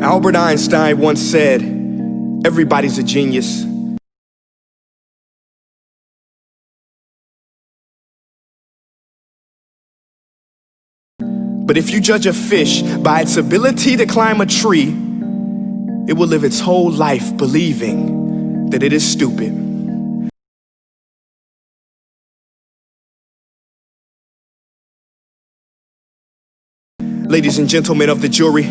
Albert Einstein once said, "Everybody's a genius." But if you judge a fish by its ability to climb a tree, it will live its whole life believing that it is stupid. Ladies and gentlemen of the jury,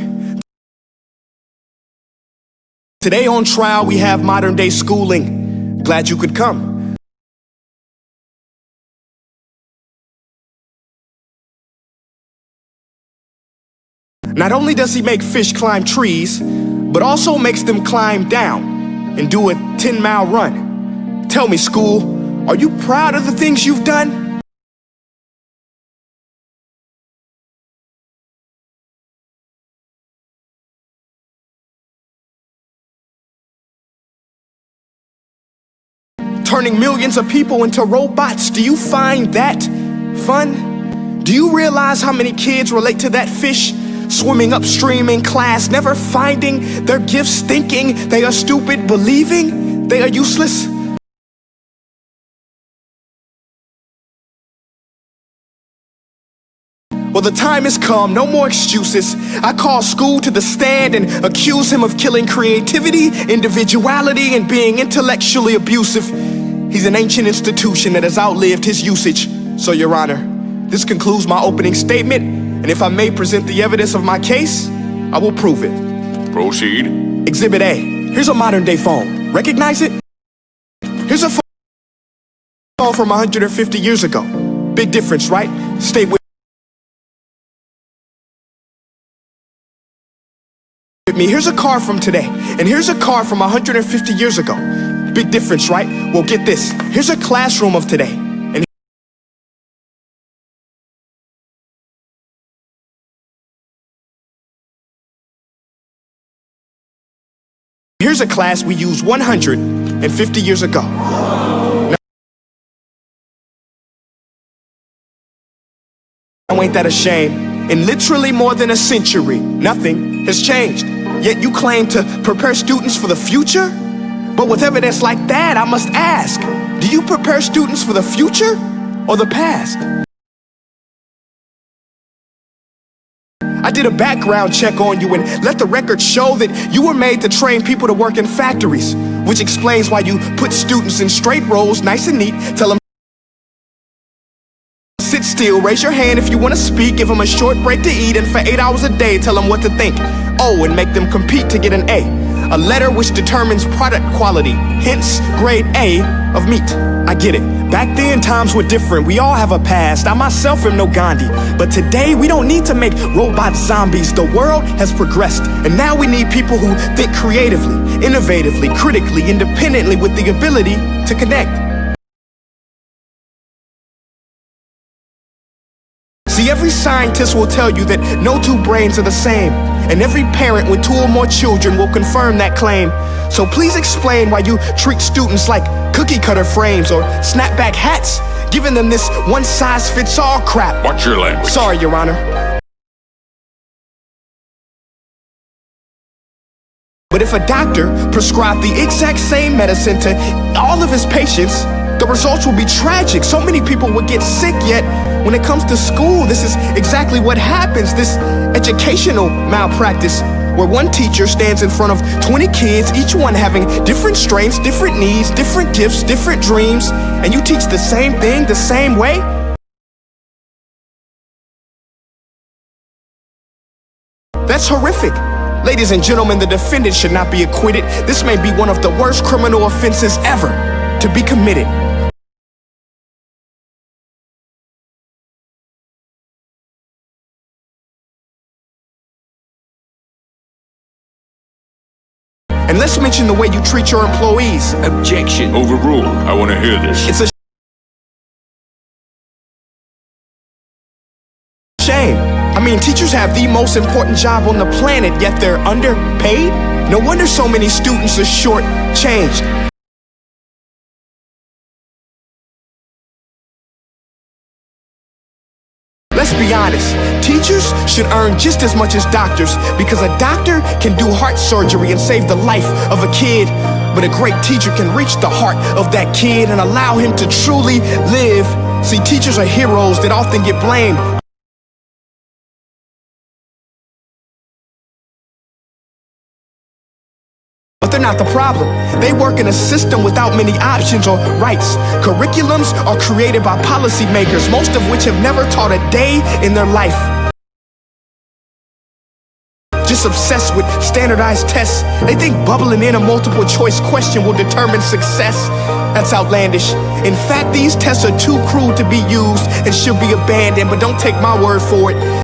today on trial we have modern day schooling. Glad you could come. Not only does he make fish climb trees, but also makes them climb down and do a 10-mile run. Tell me, school, are you proud of the things you've done? Turning millions of people into robots, do you find that fun? Do you realize how many kids relate to that fish swimming upstream in class, never finding their gifts, thinking they are stupid, believing they are useless? Well, the time has come, no more excuses. I call school to the stand and accuse him of killing creativity, individuality, and being intellectually abusive. He's an ancient institution that has outlived his usage. So, Your Honor, this concludes my opening statement, and if I may present the evidence of my case, I will prove it. Proceed. Exhibit A. Here's a modern-day phone. Recognize it? Here's a phone from 150 years ago. Big difference, right? Stay with me. Here's a car from today, and here's a car from 150 years ago. Big difference, right? Well, get this. Here's a classroom of today, and here's a class we used 150 years ago. Now, ain't that a shame? In literally more than a century, nothing has changed. Yet you claim to prepare students for the future? But with evidence like that, I must ask, do you prepare students for the future or the past? I did a background check on you and let the record show that you were made to train people to work in factories, which explains why you put students in straight rows, nice and neat, tell them sit still, raise your hand if you want to speak, give them a short break to eat, and for 8 hours a day, tell them what to think. Oh, and make them compete to get an A letter which determines product quality, hence grade A of meat. I get it. Back then, times were different. We all have a past. I myself am no Gandhi. But today, we don't need to make robots zombies. The world has progressed, and now we need people who think creatively, innovatively, critically, independently, with the ability to connect. See, every scientist will tell you that no two brains are the same, and every parent with 2 or more children will confirm that claim. So please explain why you treat students like cookie cutter frames or snapback hats, giving them this one-size-fits-all crap. Watch your language. Sorry, Your Honor. But if a doctor prescribed the exact same medicine to all of his patients, the results will be tragic. So many people would get sick, yet when it comes to school, this is exactly what happens. This educational malpractice, where one teacher stands in front of 20 kids, each one having different strengths, different needs, different gifts, different dreams, and you teach the same thing the same way? That's horrific. Ladies and gentlemen, the defendant should not be acquitted. This may be one of the worst criminal offenses ever to be committed. And let's mention the way you treat your employees. Objection. Overruled. I want to hear this. It's a shame. I mean, teachers have the most important job on the planet, yet they're underpaid? No wonder so many students are short-changed. let's be honest. Teachers should earn just as much as doctors, because a doctor can do heart surgery and save the life of a kid. But a great teacher can reach the heart of that kid and allow him to truly live. See, teachers are heroes that often get blamed. But they're not the problem. They work in a system without many options or rights. Curriculums are created by policymakers, most of which have never taught a day in their life. Just obsessed with standardized tests. They think bubbling in a multiple choice question will determine success. That's outlandish. In fact, these tests are too crude to be used and should be abandoned, but don't take my word for it.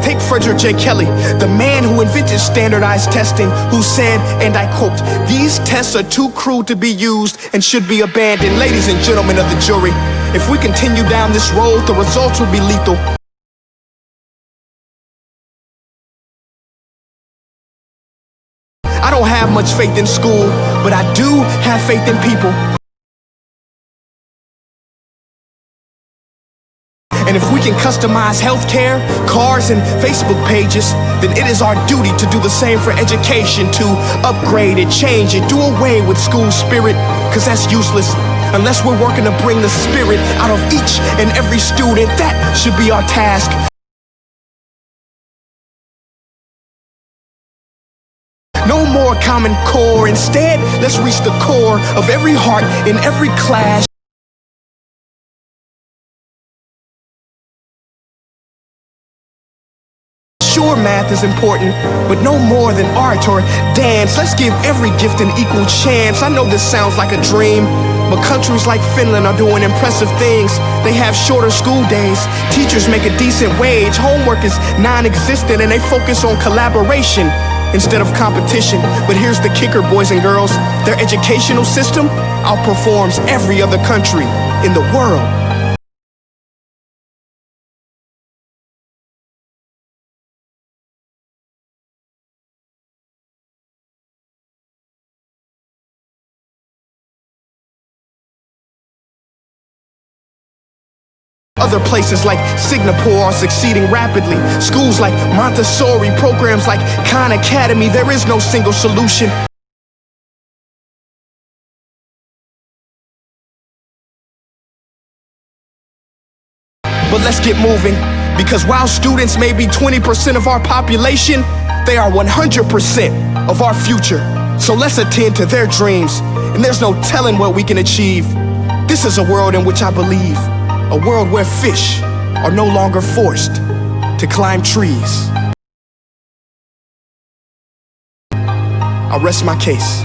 Take Frederick J. Kelly, the man who invented standardized testing, who said, and I quote, "These tests are too crude to be used and should be abandoned." Ladies and gentlemen of the jury, if we continue down this road, the results will be lethal. I don't have much faith in school, but I do have faith in people. And if we can customize healthcare, cars, and Facebook pages, then it is our duty to do the same for education, to upgrade it, change it, do away with school spirit, because that's useless. Unless we're working to bring the spirit out of each and every student, that should be our task. No more Common Core. Instead, let's reach the core of every heart in every class. Sure, math is important, but no more than art or dance. Let's give every gift an equal chance. I know this sounds like a dream, but countries like Finland are doing impressive things. They have shorter school days, teachers make a decent wage, homework is non-existent, and they focus on collaboration instead of competition. But here's the kicker, boys and girls. Their educational system outperforms every other country in the world. Other places like Singapore are succeeding rapidly. Schools like Montessori, programs like Khan Academy, there is no single solution. But let's get moving, because while students may be 20% of our population, they are 100% of our future. So let's attend to their dreams, and there's no telling what we can achieve. This is a world in which I believe. A world where fish are no longer forced to climb trees. I rest my case.